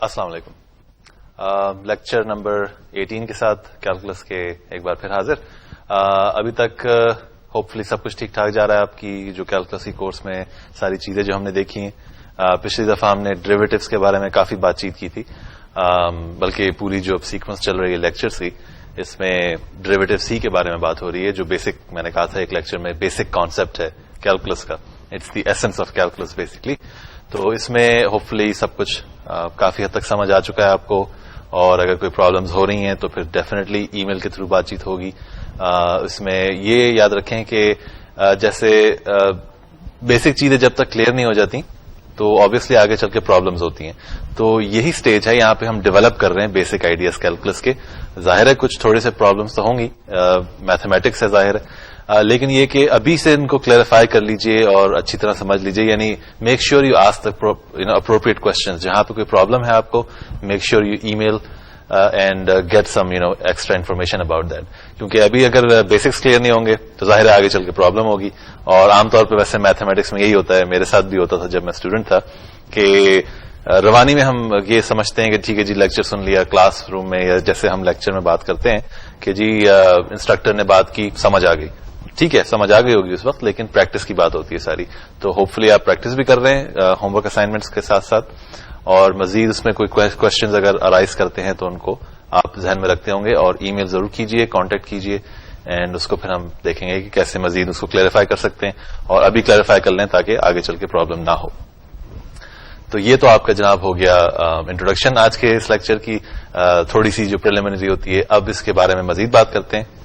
السلام علیکم. Lecture number 18 کے ساتھ کیلکولس کے ایک بار پھر حاضر. ابھی تک ہوپ فلی سب کچھ ٹھیک ٹھاک جا رہا ہے آپ کی جو کیلکولس کی کورس میں ساری چیزیں جو ہم نے دیکھی ہیں. پچھلی دفعہ ہم نے ڈریویٹیوز کے بارے میں کافی بات چیت کی تھی, بلکہ پوری جو سیکوینس چل رہی ہے لیکچر کی اس میں ڈریویٹیو سی کے بارے میں بات ہو رہی ہے, جو بیسک میں نے کہا تھا ایک لیکچر میں بیسک کانسیپٹ ہے کیلکولس کا. It's the essence of calculus basically. تو اس میں ہوپ فلی سب کچھ کافی حد تک سمجھ آ چکا ہے آپ کو, اور اگر کوئی پرابلمز ہو رہی ہیں تو پھر ڈیفینیٹلی ای میل کے تھرو بات چیت ہوگی. اس میں یہ یاد رکھیں کہ جیسے بیسک چیزیں جب تک کلیئر نہیں ہو جاتی تو آبویسلی آگے چل کے پرابلمز ہوتی ہیں. تو یہی سٹیج ہے, یہاں پہ ہم ڈیولپ کر رہے ہیں بیسک آئیڈیاز کیلکولس کے. ظاہر ہے کچھ تھوڑے سے پرابلمز تو ہوں گی, میتھمیٹکس ہے ظاہر ہے, لیکن یہ کہ ابھی سے ان کو کلیریفائی کر لیجئے اور اچھی طرح سمجھ لیجئے. یعنی make sure you ask the appropriate questions. جہاں پہ کوئی پرابلم ہے آپ کو, make sure you email and get some extra information about that. کیونکہ ابھی اگر بیسکس کلیئر نہیں ہوں گے تو ظاہر ہے آگے چل کے پرابلم ہوگی. اور عام طور پہ ویسے میتھمیٹکس میں یہی ہوتا ہے, میرے ساتھ بھی ہوتا تھا جب میں اسٹوڈنٹ تھا, کہ روانی میں ہم یہ سمجھتے ہیں کہ ٹھیک ہے جی لیکچر سن لیا کلاس روم میں, یا جیسے ہم لیکچر میں بات کرتے ہیں کہ جی انسٹرکٹر نے بات کی سمجھ آ گئی, ٹھیک ہے سمجھ آ گئی ہوگی اس وقت, لیکن پریکٹس کی بات ہوتی ہے ساری. تو ہوپ فلی آپ پریکٹس بھی کر رہے ہیں ہوم ورک اسائنمنٹس کے ساتھ ساتھ, اور مزید اس میں کوئی کوشچنز اگر ارائز کرتے ہیں تو ان کو آپ ذہن میں رکھتے ہوں گے, اور ای میل ضرور کیجیے, کانٹیکٹ کیجیے, اینڈ اس کو پھر ہم دیکھیں گے کہ کیسے مزید اس کو کلیریفائی کر سکتے ہیں, اور ابھی کلیریفائی کر لیں تاکہ آگے چل کے پرابلم نہ ہو. تو یہ تو آپ کا جناب ہو گیا انٹروڈکشن آج کے اس لیکچر کی, تھوڑی سی جو پریلیمنری ہوتی ہے. اب اس کے بارے میں مزید بات کرتے ہیں.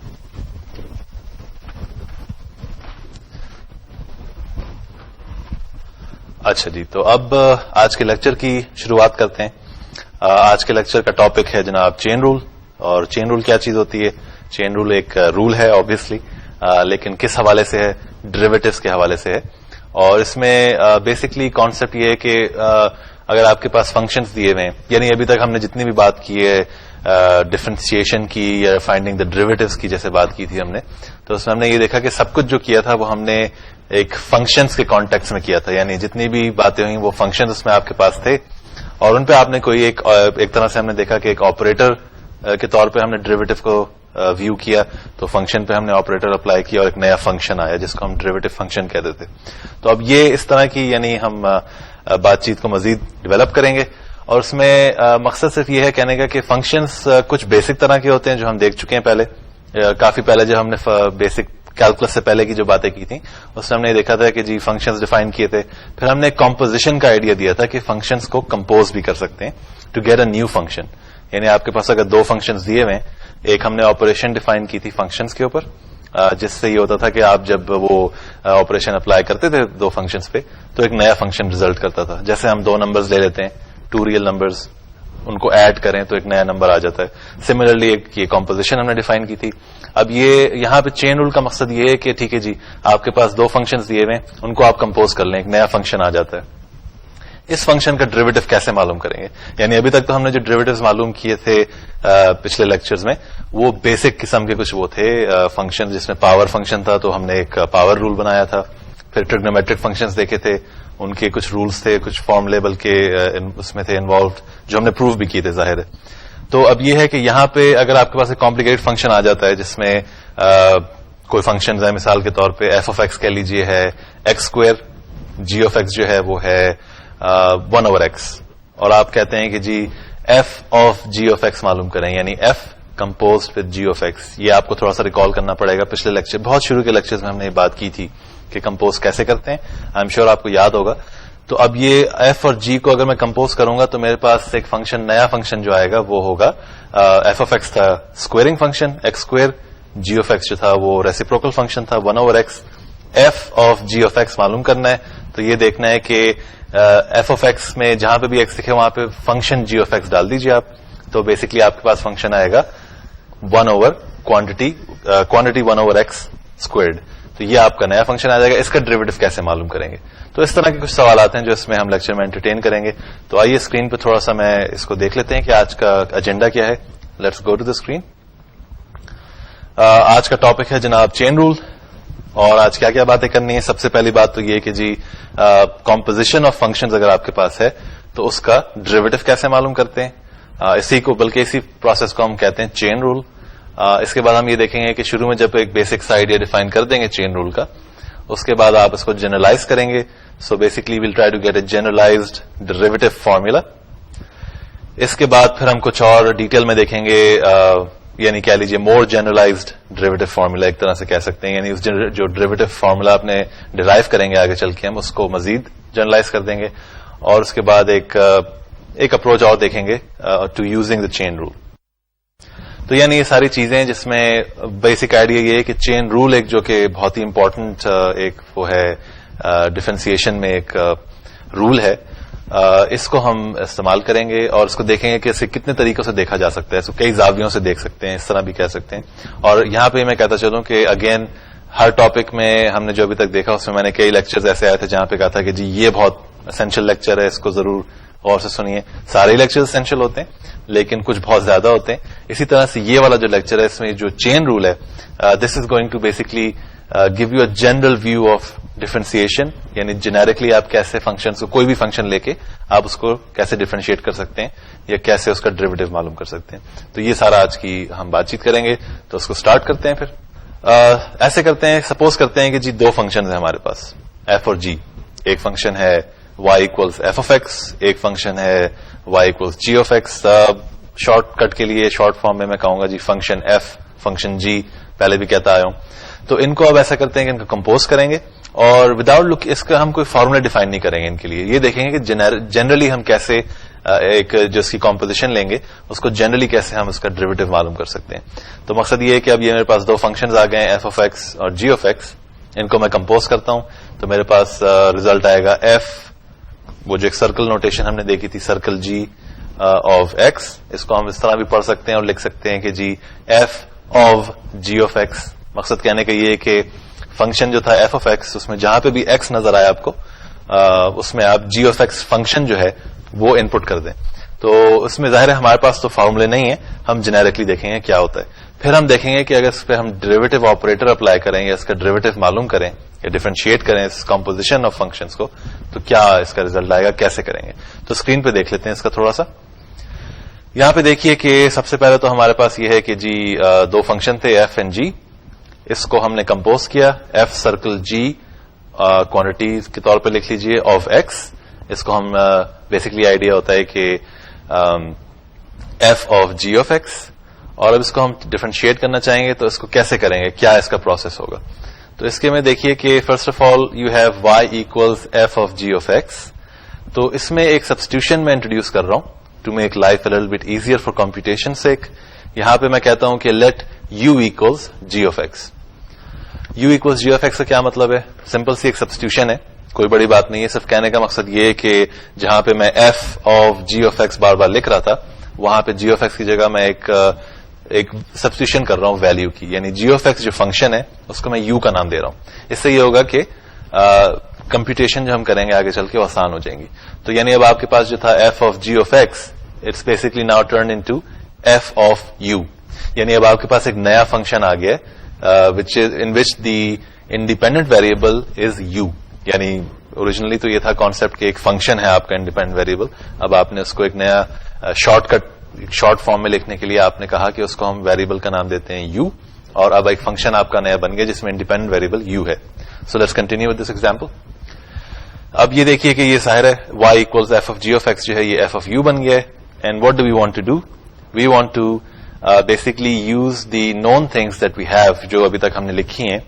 اچھا جی, تو اب آج کے لیکچر کی شروعات کرتے ہیں. آج کے لیکچر کا ٹاپک ہے جناب چین رول. اور چین رول کیا چیز ہوتی ہے؟ چین رول ایک رول ہے آبویسلی, لیکن کس حوالے سے ہے؟ ڈریویٹیوز کے حوالے سے ہے. اور اس میں بیسکلی کانسیپٹ یہ ہے کہ اگر آپ کے پاس فنکشنز دیے ہوئے ہیں, یعنی ابھی تک ہم نے جتنی بھی بات کی ہے ڈفرینشیشن کی یا فائنڈنگ دا ڈریویٹیوز کی جیسے بات کی تھی ہم نے, تو اس میں ہم نے یہ دیکھا کہ سب کچھ جو کیا تھا وہ ہم نے ایک فنکشنز کے کانٹیکس میں کیا تھا. یعنی جتنی بھی باتیں ہوئیں وہ فنکشنز اس میں آپ کے پاس تھے, اور ان پہ آپ نے کوئی ایک طرح سے ہم نے دیکھا کہ ایک آپریٹر کے طور پہ ہم نے ڈریویٹیو کو ویو کیا, تو فنکشن پہ ہم نے آپریٹر اپلائی کیا اور ایک نیا فنکشن آیا جس کو ہم ڈریویٹیو فنکشن کہتے تھے. تو اب یہ اس طرح کی یعنی ہم بات چیت کو مزید ڈیولپ کریں گے, اور اس میں مقصد صرف یہ ہے کہنے کا کہ فنکشنز کچھ بیسک طرح کے ہوتے ہیں جو ہم دیکھ چکے ہیں پہلے, کافی پہلے جو ہم نے بیسک کیلکولس سے پہلے کی جو باتیں کی تھیں اس میں ہم نے دیکھا تھا کہ جی فنکشنز ڈیفائن کیے تھے. پھر ہم نے کمپوزیشن کا آئیڈیا دیا تھا کہ فنکشنز کو کمپوز بھی کر سکتے ہیں to get a new function. یعنی آپ کے پاس اگر دو فنکشنز دیے ہوئے ہیں, ایک ہم نے آپریشن ڈیفائن کی تھی فنکشنز کے اوپر, جس سے یہ ہوتا تھا کہ آپ جب وہ آپریشن اپلائی کرتے تھے دو فنکشنز پہ تو ایک نیا فنکشن ریزلٹ کرتا تھا. جیسے ہم دو نمبرز لے لیتے ہیں, ٹو ریئل نمبرز, ان کو ایڈ کریں تو ایک نیا نمبر آ جاتا ہے. سملرلی ایک یہ کمپوزیشن ہم نے ڈیفائن کی تھی. اب یہ یہاں پہ چین رول کا مقصد یہ ہے کہ ٹھیک ہے جی آپ کے پاس دو فنکشنز دیے ہوئے ہیں, ان کو آپ کمپوز کر لیں, ایک نیا فنکشن آ جاتا ہے. اس فنکشن کا ڈریویٹیو کیسے معلوم کریں گے؟ یعنی ابھی تک تو ہم نے جو ڈریویٹیوز معلوم کیے تھے پچھلے لیکچرز میں وہ بیسک قسم کے کچھ وہ تھے فنکشن, جس میں پاور فنکشن تھا تو ہم نے ایک پاور رول بنایا تھا. پھر ٹریگنومیٹرک فنکشنز دیکھے تھے, ان کے کچھ رولز تھے, کچھ فارمولیبل کے اس میں تھے انوالوڈ جو ہم نے پروف بھی کیے تھے ظاہر ہے. تو اب یہ ہے کہ یہاں پہ اگر آپ کے پاس ایک کمپلیکیٹڈ فنکشن آ جاتا ہے جس میں کوئی فنکشن ہے, مثال کے طور پہ ایف آف ایکس کہہ لیجیے ہے x square, g of x جو ہے وہ ہے 1/x, اور آپ کہتے ہیں کہ جی f of g of x معلوم کریں, یعنی f composed with g of x. یہ آپ کو تھوڑا سا ریکال کرنا پڑے گا, پچھلے لیکچر بہت شروع کے لیکچرز میں ہم نے یہ بات کی تھی کہ کمپوز کیسے کرتے ہیں, آئی ایم شیور آپ کو یاد ہوگا. تو اب یہ ایف اور جی کو اگر میں کمپوز کروں گا تو میرے پاس ایک فنکشن, نیا فنکشن جو آئے گا وہ ہوگا ایف آف ایکس تھا squaring function x square, g of x جو تھا وہ ریسیپروکل فنکشن تھا 1/x. F of g of x معلوم کرنا ہے تو یہ دیکھنا ہے کہ ایف آف ایکس میں جہاں پہ بھی ایکس دکھے وہاں پہ فنکشن جی آف ایکس ڈال دیجیے آپ, تو بیسکلی آپ کے پاس فنکشن آئے گا 1/کوانٹٹی 1/x اسکوئرڈ. تو یہ آپ کا نیا فنکشن آ جائے گا. اس کا ڈریویٹیو کیسے معلوم کریں گے؟ تو اس طرح کے کچھ سوالات ہیں جو اس میں ہم لیکچر میں انٹرٹین کریں گے. تو آئیے اسکرین پہ تھوڑا سا میں اس کو دیکھ لیتے ہیں کہ آج کا ایجنڈا کیا ہے. Let's go to the screen. آج کا ٹاپک ہے جناب چین رول, اور آج کیا کیا باتیں کرنی ہے. سب سے پہلی بات تو یہ کہ جی کمپوزیشن آف فنکشنز اگر آپ کے پاس ہے تو اس کا ڈریویٹو کیسے معلوم کرتے ہیں. اسی پروسیس کو ہم کہتے ہیں چین رول. اس کے بعد ہم یہ دیکھیں گے کہ شروع میں جب ایک بیسک سا آئیڈیا ڈیفائن کر دیں گے چین رول کا, اس کے بعد آپ اس کو جنرلائز کریں گے. So basically we'll try to get a generalized derivative formula. اس کے بعد پھر ہم کچھ اور ڈیٹیل میں دیکھیں گے, یعنی کہہ لیجیے مور جنرلائزڈ ڈریویٹو فارمولا ایک طرح سے کہہ سکتے ہیں, یعنی جو ڈریویٹو فارمولا اپنے ڈرائیو کریں گے آگے چل کے ہم اس کو مزید جنرلائز کر دیں گے. اور اس کے بعد ایک اپروچ اور دیکھیں گے to using the chain rule. تو یعنی یہ ساری چیزیں جس میں بیسک آئیڈیا یہ ہے کہ چین رول ایک جو کہ بہت ہی امپورٹنٹ ایک وہ ہے ڈفرینسیشن میں ایک رول ہے, اس کو ہم استعمال کریں گے اور اس کو دیکھیں گے کہ اسے کتنے طریقوں سے دیکھا جا سکتا ہے. اس کو کئی زاویوں سے دیکھ سکتے ہیں, اس طرح بھی کہہ سکتے ہیں. اور یہاں پہ میں کہتا چلوں کہ اگین ہر ٹاپک میں ہم نے جو ابھی تک دیکھا اس میں نے کئی لیکچرز ایسے آئے تھے جہاں پہ کہا تھا کہ جی یہ بہت اسینشیل لیکچر ہے, اس کو ضرور غور سے سنیے. سارے لیکچر اسینشیل ہوتے ہیں لیکن کچھ بہت زیادہ ہوتے ہیں. اسی طرح سے یہ والا جو لیکچر ہے اس میں جو چین رول ہے, this is going to basically give you a general view of differentiation, یعنی جنیرکلی آپ کیسے فنکشن کو کوئی بھی فنکشن لے کے آپ اس کو کیسے ڈفرینشیٹ کر سکتے ہیں یا کیسے اس کا ڈریویٹو معلوم کر سکتے ہیں. تو یہ سارا آج کی ہم بات چیت کریں گے. تو اس کو سٹارٹ کرتے ہیں. پھر ایسے کرتے ہیں, سپوز کرتے ہیں کہ جی دو فنکشن ہیں ہمارے پاس ایف اور جی. ایک فنکشن ہے y equals f of x, ایک فنکشن ہے y equals g of x. Shortcut کے لیے شارٹ فارم میں کہوں گا جی فنکشن f فنکشن g, پہلے بھی کہتا آیا ہوں. تو ان کو اب ایسا کرتے ہیں کہ ان کو کمپوز کریں گے اور وداؤٹ لک اس کا ہم کوئی فارمولا ڈیفائن نہیں کریں گے ان کے لیے. یہ دیکھیں گے کہ جنرلی ہم کیسے ایک جو اس کی کمپوزیشن لیں گے اس کو جنرلی کیسے ہم اس کا ڈریویٹو معلوم کر سکتے ہیں. تو مقصد یہ ہے کہ اب یہ میرے پاس دو فنکشنز آ گئے ہیں f of x اور g of x. ان کو میں کمپوز کرتا ہوں تو میرے پاس ریزلٹ آئے گا f, وہ جو ایک سرکل نوٹیشن ہم نے دیکھی تھی سرکل g آف x, اس کو ہم اس طرح بھی پڑھ سکتے ہیں اور لکھ سکتے ہیں کہ جی f of g of x. مقصد کہنے کا یہ ہے کہ فنکشن جو تھا f of x اس میں جہاں پہ بھی x نظر آیا آپ کو اس میں آپ g of x فنکشن جو ہے وہ ان پٹ کر دیں. تو اس میں ظاہر ہے ہمارے پاس تو فارمولے نہیں ہے, ہم جنیرکلی دیکھیں گے کیا ہوتا ہے. پھر ہم دیکھیں گے کہ اگر اس پہ ہم ڈریویٹو آپریٹر اپلائی کریں یا اس کا ڈریویٹو معلوم کریں یا ڈیفرینشیٹ کریں اس کمپوزیشن آف فنکشنز کو تو کیا اس کا ریزلٹ آئے گا, کیسے کریں گے. تو اسکرین پہ دیکھ لیتے ہیں اس کا تھوڑا سا. یہاں پہ دیکھیے کہ سب سے پہلے تو ہمارے پاس یہ ہے کہ جی دو فنکشن تھے ایف اینڈ جی. اس کو ہم نے کمپوز کیا, ایف سرکل جی کوانٹٹی کے طور پہ لکھ لیجئے آف ایکس. اس کو ہم بیسکلی آئیڈیا ہوتا ہے کہ f of g of x, اور اب اس کو ہم ڈفرینشیٹ کرنا چاہیں گے تو اس کو کیسے کریں گے, کیا اس کا پروسیس ہوگا. تو اس کے میں دیکھیے کہ first of all you have y equals f of g of x. تو اس میں ایک سبسٹیوشن میں انٹروڈیوس کر رہا ہوں to make life a little bit easier for computation sake. یہاں پہ میں کہتا ہوں کہ let u equals g of x. U equals g of x کا کیا مطلب ہے, سمپل سی ایک سبسٹیوشن ہے, کوئی بڑی بات نہیں ہے. صرف کہنے کا مقصد یہ ہے کہ جہاں پہ میں f of g of x بار بار لکھ رہا تھا وہاں پہ جی آف ایکس کی جگہ میں ایک سبسٹیوشن کر رہا ہوں ویلیو کی, یعنی جی آف ایکس جو فنکشن ہے اس کو میں یو کا نام دے رہا ہوں. اس سے یہ ہوگا کہ کمپیوٹیشن جو ہم کریں گے آگے چل کے وہ آسان ہو جائیں گی. تو یعنی اب آپ کے پاس جو تھا f of g of x it's basically now turn into f of u, یعنی اب آپ کے پاس ایک نیا فنکشن آ گیا in which the independent variable is u. یعنی اوریجنلی تو یہ تھا کانسیپٹ کہ ایک فنکشن ہے آپ کا انڈیپینڈنٹ ویریبل, اب آپ نے اس کو ایک نیا شارٹ فارم میں لکھنے کے لیے آپ نے کہا کہ اس کو ہم ویریبل کا نام دیتے ہیں یو, اور اب ایک فنکشن آپ کا نیا بن گیا جس میں انڈیپینڈنٹ ویریبل یو ہے. So let's continue with this example. اب یہ دیکھیے کہ یہ ظاہر ہے y equals f of g of x جو ہے یہ ایف آف یو بن گیا ہے. And what do we want to do, we want to basically use the known things that we have, جو ابھی تک ہم نے لکھی ہیں,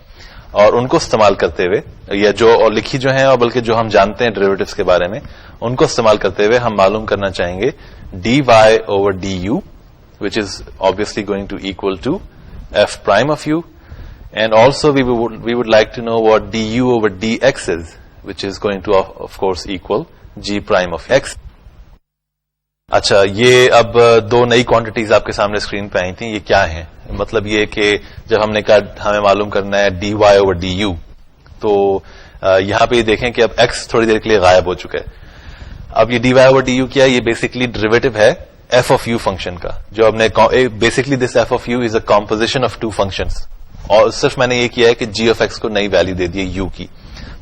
اور ان کو استعمال کرتے ہوئے یا جو اور لکھی جو ہیں اور بلکہ جو ہم جانتے ہیں ڈیریویٹوز کے بارے میں ان کو استعمال کرتے ہوئے ہم معلوم کرنا چاہیں گے d y over d u which is obviously going to equal to f prime of u, and also we would like to know what du over dx is, which is going to of course equal g prime of x. اچھا, یہ اب دو نئی quantities آپ کے سامنے screen پہ آئی تھیں, یہ کیا ہیں؟ مطلب یہ کہ جب ہم نے کہا ہمیں معلوم کرنا ہے d y over d u, تو یہاں پہ یہ دیکھیں کہ اب ایکس تھوڑی دیر کے لیے غائب ہو چکا ہے. اب یہ d y over d u کیا ہے, یہ بیسکلی ڈریویٹو ہے ایف آف یو فنکشن کا, جو ہم نے basically this f of u is a composition of two functions, اور صرف میں نے یہ کیا ہے کہ جی آف ایکس کو نئی ویلو دے دی یو کی.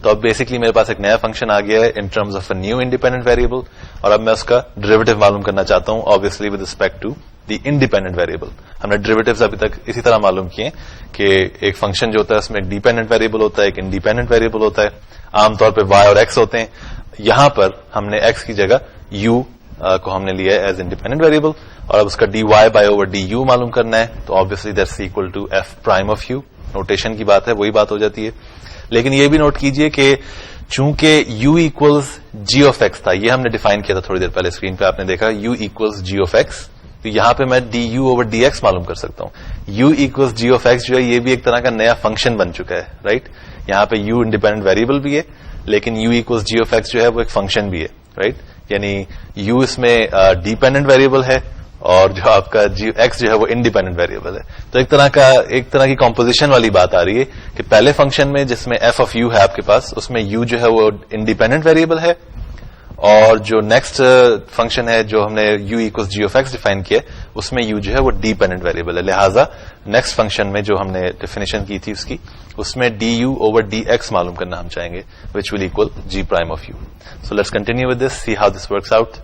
تو اب بیسکلی میرے پاس ایک نیا فنکشن آ گیا ہے ان terms of a new independent variable, اور اب میں اس کا ڈیریویٹو معلوم کرنا چاہتا ہوں obviously with respect to the independent variable. ہم نے ڈیریویٹوز ابھی تک اسی طرح معلوم کیے کہ ایک فنکشن جو ہوتا ہے اس میں ایک ڈیپینڈنٹ ویریبل ہوتا ہے, ایک انڈیپینڈنٹ ویریبل ہوتا ہے, عام طور پہ y اور x ہوتے ہیں. یہاں پر ہم نے x کی جگہ u کو ہم نے لیا ہے ایز انڈیپینڈنٹ ویریبل, اور اب اس کا dy بائی اوور du معلوم کرنا ہے, تو obviously that's equal to f prime of u. Notation کی بات ہے, وہی بات ہو جاتی ہے. لیکن یہ بھی نوٹ کیجئے کہ چونکہ u equals g of x تھا, یہ ہم نے ڈیفائن کیا تھا تھوڑی دیر پہلے, اسکرین پہ آپ نے دیکھا u equals g of x, تو یہاں پہ میں du اوور dx معلوم کر سکتا ہوں. u equals g of x جو ہے یہ بھی ایک طرح کا نیا فنکشن بن چکا ہے, رائٹ. یہاں پہ u انڈیپینڈنٹ ویریبل بھی ہے, لیکن u equals g of x جو ہے وہ ایک فنکشن بھی ہے, رائٹ. یعنی u اس میں ڈیپینڈنٹ ویریبل ہے اور جو آپ کا x جو ہے وہ انڈیپینڈنٹ ویریبل ہے. تو ایک طرح کی کمپوزیشن والی بات آ رہی ہے کہ پہلے فنکشن میں جس میں f آف u ہے آپ کے پاس, اس میں u جو ہے وہ انڈیپینڈنٹ ویریبل ہے, اور جو نیکسٹ فنکشن ہے جو ہم نے u equals g of x define کیا اس میں u جو ہے وہ ڈیپینڈنٹ ویریبل ہے. لہٰذا نیکسٹ فنکشن میں جو ہم نے ڈیفینیشن کی تھی اس کی, اس میں du اوور dx معلوم کرنا ہم چاہیں گے, which will equal g prime of u. So let's continue with this, see how this works out.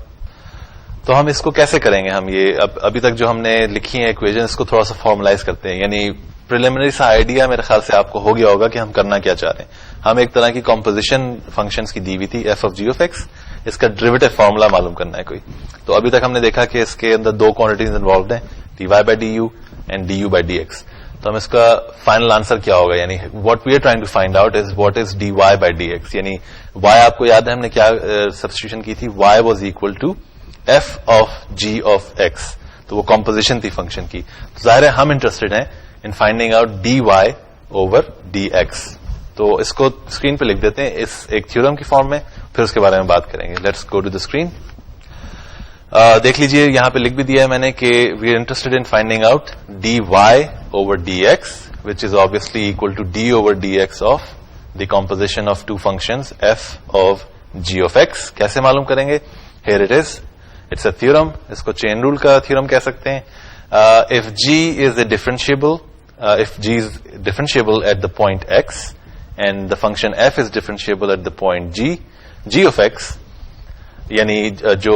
تو ہم اس کو کیسے کریں گے؟ ہم یہ ابھی تک جو ہم نے لکھی ہیں ایکویژن, اس کو تھوڑا سا فارملائز کرتے ہیں. یعنی پریلیمنری سا آئیڈیا میرے خیال سے آپ کو ہو گیا ہوگا کہ ہم کرنا کیا چاہ رہے ہیں. ہم ایک طرح کی کمپوزیشن فنکشنز کی دی ہوئی تھی f of g of x, اس کا ڈیریویٹو فارمولا معلوم کرنا ہے کوئی. تو ابھی تک ہم نے دیکھا کہ اس کے اندر دو کوانٹیٹیز انوالوڈ ہیں, dy by du and du by dx. تو ہم اس کا فائنل آنسر کیا ہوگا, یعنی what we are trying to find out is what is dy by dx. یعنی y آپ کو یاد ہے ہم نے کیا سبسٹیٹیوشن کی تھی, y was equal to f of g of x. تو وہ کمپوزیشن تھی فنکشن کی. تو ظاہر ہے ہم انٹرسٹڈ ہیں ان finding out dy over dx. تو اس کو اسکرین پہ لکھ دیتے ہیں اس ایک تھیورم کی فارم میں, پھر اس کے بارے میں بات کریں گے. Let's go to the screen. دیکھ لیجئے یہاں پہ لکھ بھی دیا ہے میں نے کہ we are interested in finding out dy over dx which is obviously equal to d over dx of the composition of two functions f of g of x. کیسے معلوم کریں گے؟ Here it is. It's a theorem. اس کو chain rule کا theorem کہہ سکتے ہیں. If g is a differentiable, if g is differentiable at the point x and the function f is differentiable at the point g of x, یعنی جو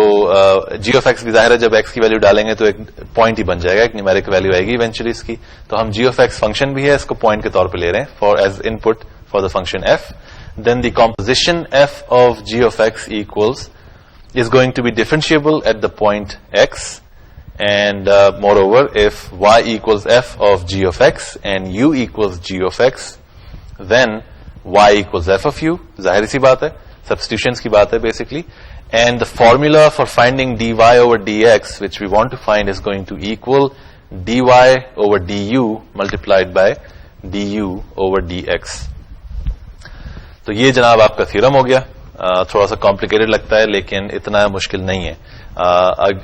g of x بھی ظاہر ہے جب x کی ویلیو ڈالیں گے تو ایک پوائنٹ ہی بن جائے گا, ایک نیومیرک ویلیو آئے گی ایونچولی اس کی. تو ہم g of x فنکشن بھی ہے, اس کو پوائنٹ کے طور پہ لے رہے ہیں far as in put for the function f. Then the composition f of g of x is going to be differentiable at the point x, and moreover if y equals f of g of x and u equals g of x, then y equals f of u. ظاہر سی بات ہے, substitutions کی بات ہے basically. And the formula for finding dy over dx which we want to find is going to equal dy over du multiplied by du over dx. تو یہ جناب آپ کا تھیورم ہو گیا. تھوڑا سا کمپلیکیٹڈ لگتا ہے لیکن اتنا مشکل نہیں ہے.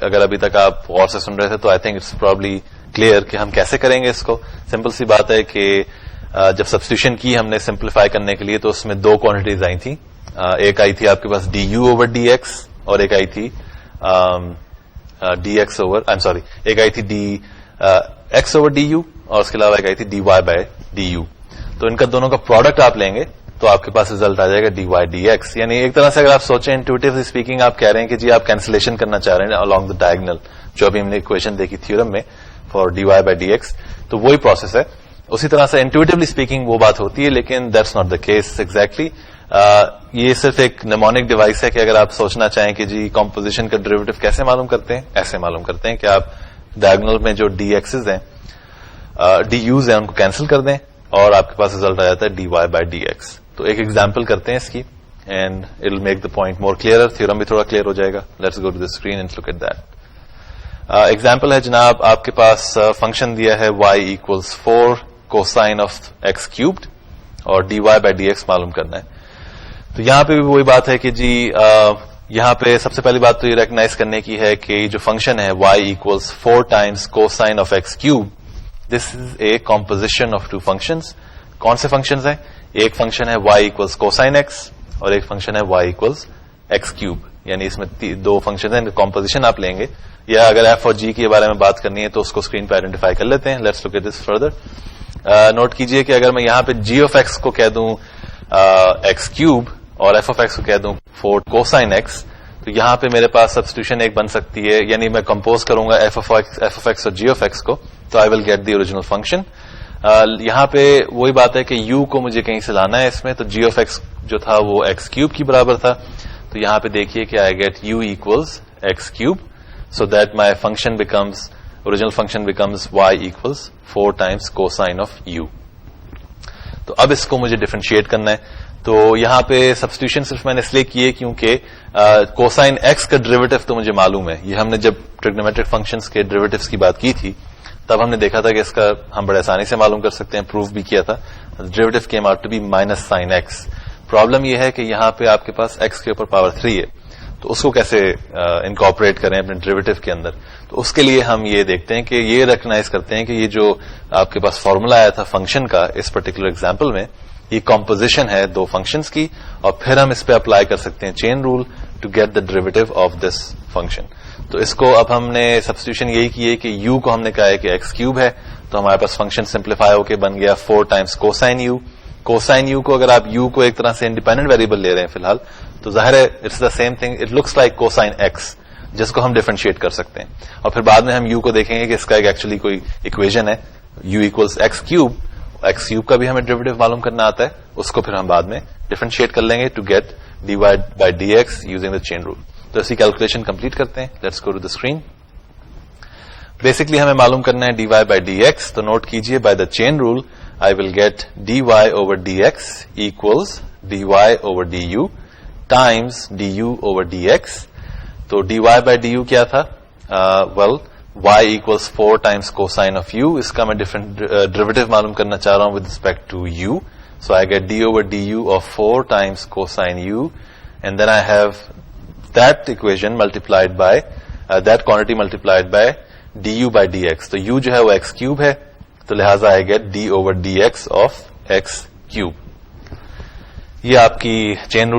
اگر ابھی تک آپ غور سے سن رہے تھے تو I think it's probably clear کہ ہم کیسے کریں گے اس کو. سمپل سی بات ہے کہ جب سبسٹیوشن کی ہم نے سمپلیفائی کرنے کے لیے تو اس میں دو کوانٹیٹیز آئی تھیں. ایک آئی تھی آپ کے پاس du اوور dx اور ایک آئی تھی dx اوور ایک آئی تھی dx اوور du اور اس کے علاوہ ایک آئی تھی dy by du. تو ان کا دونوں کا پروڈکٹ آپ لیں گے تو آپ کے پاس ریزلٹ آ جائے گا dy dx. یعنی ایک طرح سے اگر آپ سوچیں انٹویٹیولی اسپیکنگ آپ کہہ رہے ہیں کہ جی آپ کینسلیشن کرنا چاہ رہے ہیں along the diagonal, جو ابھی ہم نے اکویشن دیکھی تھیورم میں فار dy by dx. تو وہی پروسیس ہے. اسی طرح سے انٹویٹیولی اسپیکنگ وہ بات ہوتی ہے لیکن that's not the case exactly. یہ صرف ایک نیمونک ڈیوائس ہے کہ اگر آپ سوچنا چاہیں کہ جی کمپوزیشن کا ڈیریویٹو کیسے معلوم کرتے ہیں, ایسے معلوم کرتے ہیں کہ آپ ڈائگنل میں جو ڈی ایکسز ہیں ڈی یوز ہیں ان کو کینسل کر دیں اور آپ کے پاس ریزلٹ آ جاتا ہے d y by d x. تو ایک ایگزامپل کرتے ہیں اس کی and it will make the point more clear. Theorem بھی تھوڑا کلیئر ہو جائے گا. Let's go to the screen and look at that. Example ہے جناب, آپ کے پاس فنکشن دیا ہے y equals 4 cosine of x cubed اور d y by d x معلوم کرنا ہے. تو یہاں پہ بھی وہی بات ہے کہ جی یہاں پہ سب سے پہلی بات تو یہ ریکگنائز کرنے کی ہے کہ جو فنکشن ہے y equals 4 Times cosine of x cube, this is a composition of two functions. کون سے فنکشنز ہیں؟ ایک فنکشن ہے y ایکولس کوسائن ایکس اور ایک فنکشن ہے y ایکولس ایکس کیوب. یعنی اس میں دو فنکشن ہیں, کمپوزیشن آپ لیں گے. یا اگر ایف اور جی کے بارے میں بات کرنی ہے تو اس کو اسکرین پہ آئیڈینٹیفائی کر لیتے ہیں. Let's look at this further. Note کیجئے کہ اگر میں یہاں پہ جی آف ایکس کو کہہ دوں ایکس کیوب اور ایف آف ایکس کو کہہ دوں 4 کوسائن ایکس, تو یہاں پہ میرے پاس سبسٹیوشن ایک بن سکتی ہے, یعنی میں کمپوز کروں گا ایف آف ایکس اور جی آف ایکس کو, تو I will get the original function. یہاں پہ وہی بات ہے کہ یو کو مجھے کہیں سے لانا ہے اس میں, تو جی آف ایکس جو تھا وہ ایکس کیوب کی برابر تھا, تو یہاں پہ دیکھیے کہ I get u equals x cube, so that my function becomes original function becomes y equals 4 times cosine of u. تو اب اس کو مجھے ڈفرینشیٹ کرنا ہے, تو یہاں پہ سبسٹیوشن صرف میں نے اس لیے کیے کیونکہ کوسائن ایکس کا ڈریویٹو تو مجھے معلوم ہے. یہ ہم نے جب ٹریگنومیٹرک فنکشنز کے ڈریویٹوز کی بات کی تھی تب ہم نے دیکھا تھا کہ اس کا ہم بڑے آسانی سے معلوم کر سکتے ہیں, پروف بھی کیا تھا. Derivative came out to be minus sine x. Problem یہ ہے کہ یہاں پہ آپ کے پاس ایکس کے اوپر پاور 3 ہے, تو اس کو کیسے انکارپوریٹ کریں اپنے ڈریویٹو کے اندر. تو اس کے لیے ہم یہ دیکھتے ہیں کہ یہ ریکگنائز کرتے ہیں کہ یہ جو آپ کے پاس فارمولا آیا تھا فنکشن کا اس پرٹیکولر ایگزامپل میں, یہ کمپوزیشن ہے 2 فنکشنز کی, اور پھر ہم اس پہ اپلائی کر سکتے ہیں chain rule to get the derivative of this function. تو اس کو اب ہم نے سبسٹیوشن یہی کی ہے کہ یو کو ہم نے کہا ہے کہ ایکس کیوب ہے, تو ہمارے پاس فنکشن سمپلیفائی ہو کے بن گیا 4 times cosine you. Cosine you کو اگر آپ یو کو ایک طرح سے انڈیپینڈنٹ ویریبل لے رہے ہیں فی الحال, تو ظاہر ہے it's the same thing, it looks like cosine x, جس کو ہم ڈیفرینشیٹ کر سکتے ہیں. اور پھر بعد میں ہم یو کو دیکھیں گے کہ اس کا ایک ایکچولی کوئی اکویژن ہے, you equals x cube. X cube کا بھی ہمیں ڈریویٹو معلوم کرنا آتا ہے, اس کو پھر ہم بعد میں ڈیفرینشیٹ کر لیں گے to get d y by d x using the chain rule. تو اسی کیلکولیشن کمپلیٹ کرتے ہیں. Let's go to the screen. Basically ہمیں معلوم کرنا ہے d y by d x, تو نوٹ کیجیے by the chain rule I will get dy over dx equals dy over du times du over dx. تو dy by du کیا تھا؟ well y equals 4 times cosine of u. اس کا میں different derivative معلوم کرنا چاہ رہا ہوں with respect to u. So I get d over du of 4 times cosine u, and then I have that equation multiplied by that quantity multiplied by du by dx. تو u جو ہے وہ x cube ہے, تو لہٰذا I get d over d x of x cube. یہ آپ کی چین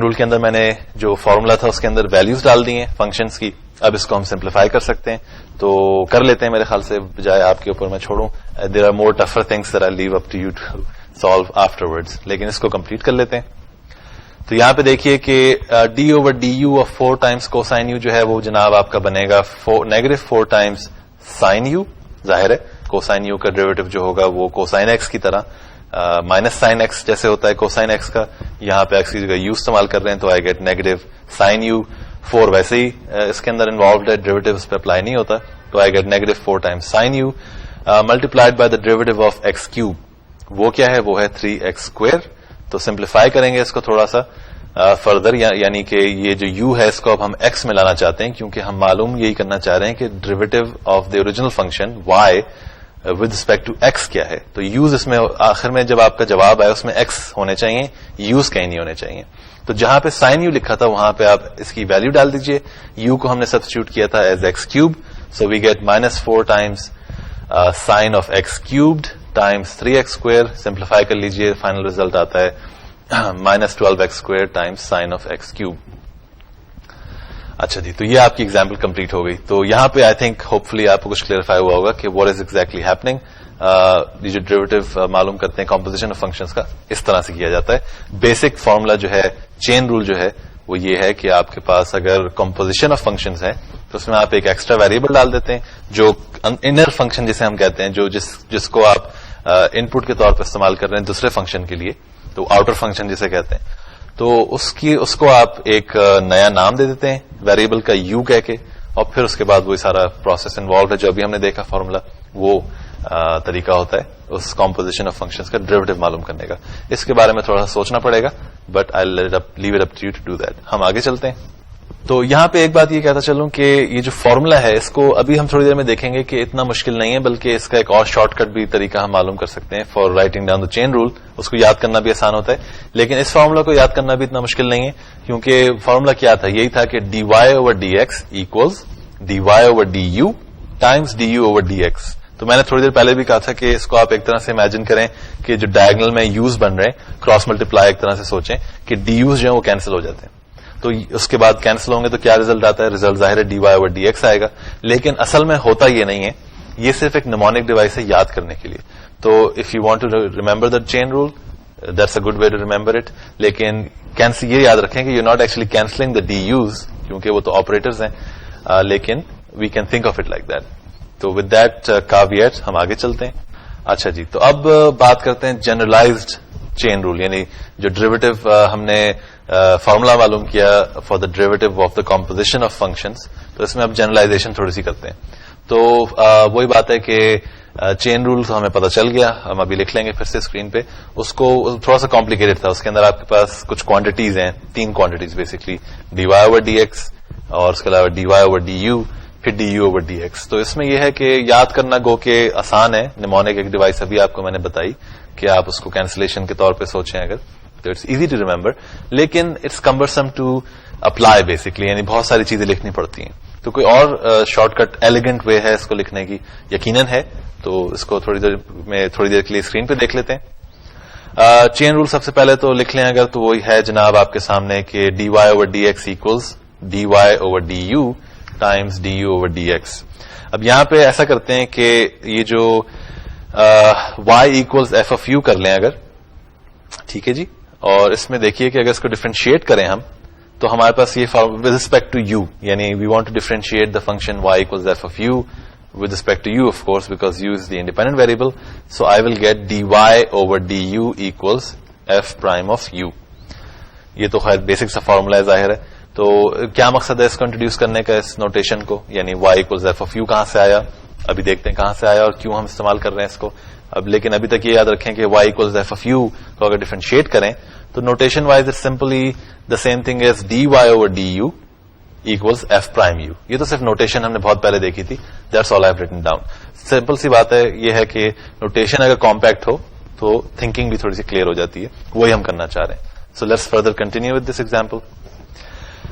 رول کے اندر میں نے جو فارمولا تھا اس کے اندر ویلیوز ڈال دی ہیں فنکشنز کی. اب اس کو ہم سمپلیفائی کر سکتے ہیں, تو کر لیتے ہیں میرے خیال سے, بجائے آپ کے اوپر میں چھوڑوں. There are more tougher things that I leave up to you to solve afterwards, لیکن اس کو کمپلیٹ کر لیتے ہیں. تو یہاں پہ دیکھیے کہ d over d u of 4 Times cosine you جو ہے وہ جناب آپ کا بنے گا -4 ٹائمس سائن یو. ظاہر ہے کوسائن یو کا ڈریویٹو جو ہوگا وہ کوسائن ایکس کی طرح مائنس سائن ایکس جیسے ہوتا ہے کوسائن ایکس کا, یہاں پہ ایکس کی جگہ یو استعمال کر رہے ہیں, تو I get negative sine u. 4 ویسے ہی اس کے اندر انوالوڈ ہے, ڈریویٹو اس پہ اپلائی نہیں ہوتا, تو I get negative 4 times sine u multiplied by the derivative of x cube. وہ کیا ہے؟ وہ ہے 3x اسکوئر. تو سمپلیفائی کریں گے اس کو تھوڑا سا فردر, یعنی کہ یہ جو یو ہے اس کو اب ہم ایکس میں لانا چاہتے ہیں, کیونکہ ہم معلوم یہی کرنا چاہ رہے ہیں کہ derivative of the original function y with respect to x کیا ہے. تو یوز اس میں آخر میں جب آپ کا جواب آئے اس میں ایکس ہونے چاہیے, یوز کہیں نہیں ہونے چاہیے. تو جہاں پہ سائن یو لکھا تھا وہاں پہ آپ اس کی ویلو ڈال دیجئے. یو کو ہم نے سبسٹیوٹ کیا تھا as x cube, so we get -4 times sine of x cubed times 3x square. Simplify کر لیجئے, فائنل ریزلٹ آتا ہے -12x square times sine of x cube. اچھا جی, تو یہ آپ کی ایگزامپل کمپلیٹ ہو گئی. تو یہاں پہ آئی تھنک ہوپ فلی آپ کو کچھ کلیئرفائی ہوا ہوگا کہ واٹ از ایگزیکٹلی ہیپننگ. یہ جو ڈریویٹو معلوم کرتے ہیں کمپوزیشن آف فنکشنز کا, اس طرح سے کیا جاتا ہے. بیسک فارمولا جو ہے, چین رول جو ہے, وہ یہ ہے کہ آپ کے پاس اگر کمپوزیشن آف فنکشنز ہے تو اس میں آپ ایک ایکسٹرا ویریبل ڈال دیتے ہیں جو انر فنکشن جسے ہم کہتے ہیں, جو جس کو آپ ان پٹ کے طور پر استعمال کر رہے ہیں دوسرے فنکشن کے لیے, تو آؤٹر فنکشن جسے کہتے ہیں. تو اس کو آپ ایک نیا نام دے دیتے ہیں ویریبل کا یو کہہ کے, اور پھر اس کے بعد وہی سارا پروسیس انوالوڈ ہے جو ابھی ہم نے دیکھا فارمولا, وہ طریقہ ہوتا ہے اس کمپوزیشن آف فنکشنز کا ڈریویٹو معلوم کرنے کا. اس کے بارے میں تھوڑا سا سوچنا پڑے گا, but I leave it up to you to do that. ہم آگے چلتے ہیں. تو یہاں پہ ایک بات یہ کہتا چلوں کہ یہ جو فارمولا ہے اس کو ابھی ہم تھوڑی دیر میں دیکھیں گے کہ اتنا مشکل نہیں ہے, بلکہ اس کا ایک اور شارٹ کٹ بھی طریقہ ہم معلوم کر سکتے ہیں for writing down the chain rule. اس کو یاد کرنا بھی آسان ہوتا ہے, لیکن اس فارمولا کو یاد کرنا بھی اتنا مشکل نہیں ہے, کیونکہ فارمولا کیا تھا؟ یہی تھا کہ d y over d x equals d y over d u times d u over d x. تو میں نے تھوڑی دیر پہلے بھی کہا تھا کہ اس کو آپ ایک طرح سے امیجن کریں کہ جو ڈائگنل میں یوز بن رہے ہیں, کراس ملٹیپلائی ایک طرح سے سوچیں کہ ڈی یوز جو ہیں وہ کینسل ہو جاتے ہیں. تو اس کے بعد کینسل ہوں گے تو کیا ریزلٹ آتا ہے؟ ریزلٹ ظاہر ہے d y over d x آئے گا, لیکن اصل میں ہوتا یہ نہیں ہے. یہ صرف ایک نیمونک ڈیوائس ہے یاد کرنے کے لیے. تو if you want to remember the chain rule, That's a good way to remember it. لیکن یہ یاد رکھیں کہ you're not actually cancelling the DUs کیونکہ وہ تو آپریٹرز ہیں, لیکن we can think of it like that. تو with that caveat ہم آگے چلتے ہیں. اچھا جی, تو اب بات کرتے ہیں جنرلائزڈ چین رول, یعنی جو ڈریویٹو ہم نے فارمولا معلوم کیا for the derivative of the composition of functions, تو اس میں اب جنرلائزیشن تھوڑی سی کرتے ہیں. تو وہی بات ہے کہ چین رول تو ہمیں پتہ چل گیا, ہم ابھی لکھ لیں گے پھر سے اسکرین پہ. اس کو تھوڑا سا کمپلیکیٹڈ تھا, اس کے اندر آپ کے پاس کچھ کوانٹیٹیز ہیں, 3 quantities basically, d y over d x, اور اس کے علاوہ d y over d u, پھر d u over d x. تو اس میں یہ ہے کہ یاد کرنا گو کہ آسان ہے. نیمونک ایک ڈیوائس ابھی آپ کو میں نے بتائی کہ آپ اس کو کینسلیشن کے طور پہ سوچیں اگر, تو اٹس ایزی ٹو ریمبر, لیکن it's cumbersome to apply basically, یعنی بہت ساری چیزیں لکھنی پڑتی ہیں. تو کوئی اور شارٹ کٹ ایلیگنٹ وے ہے اس کو لکھنے کی؟ یقیناً ہے. تو اس کو تھوڑی دیر کے لیے اسکرین پہ دیکھ لیتے ہیں. چین رول سب سے پہلے تو لکھ لیں اگر, تو وہی ہے جناب آپ کے سامنے کہ d y over d x equals d y over d u times d u over d x. اب یہاں پہ ایسا کرتے ہیں کہ یہ جو y equals f of u کر لیں اگر, ٹھیک ہے جی, اور اس میں دیکھیے کہ اگر اس کو ڈفرینشیٹ کریں ہم تو ہمارے پاس یہ ود ریسپیکٹ ٹو یو, یعنی we want to differentiate the function y equals f of u with respect to u, of course, because u is the independent variable. So I will get dy over du equals f prime of u. یہ تو خیر basic سا formula ہے, ظاہر ہے. تو کیا مقصد ہے اس کو انٹروڈیوس کرنے کا, اس نوٹیشن کو, یعنی y equals f of u کہاں سے آیا, ابھی دیکھتے ہیں کہاں سے آیا اور کیوں ہم استعمال کر رہے ہیں اس کو. اب لیکن ابھی تک یہ یاد رکھیں کہ y equals f of u کو اگر ڈفرینشیٹ کریں تو notation wise it simply the same thing as dy over du equals f prime u. یہ تو صرف نوٹیشن ہم نے بہت پہلے دیکھی تھی. That's all I have written down. Simple سی بات ہے, یہ ہے کہ نوٹیشن اگر کمپیکٹ ہو تو تھنکنگ بھی تھوڑی سی کلیئر ہو جاتی ہے, وہی ہم کرنا چاہ رہے ہیں. So let's further continue with this example.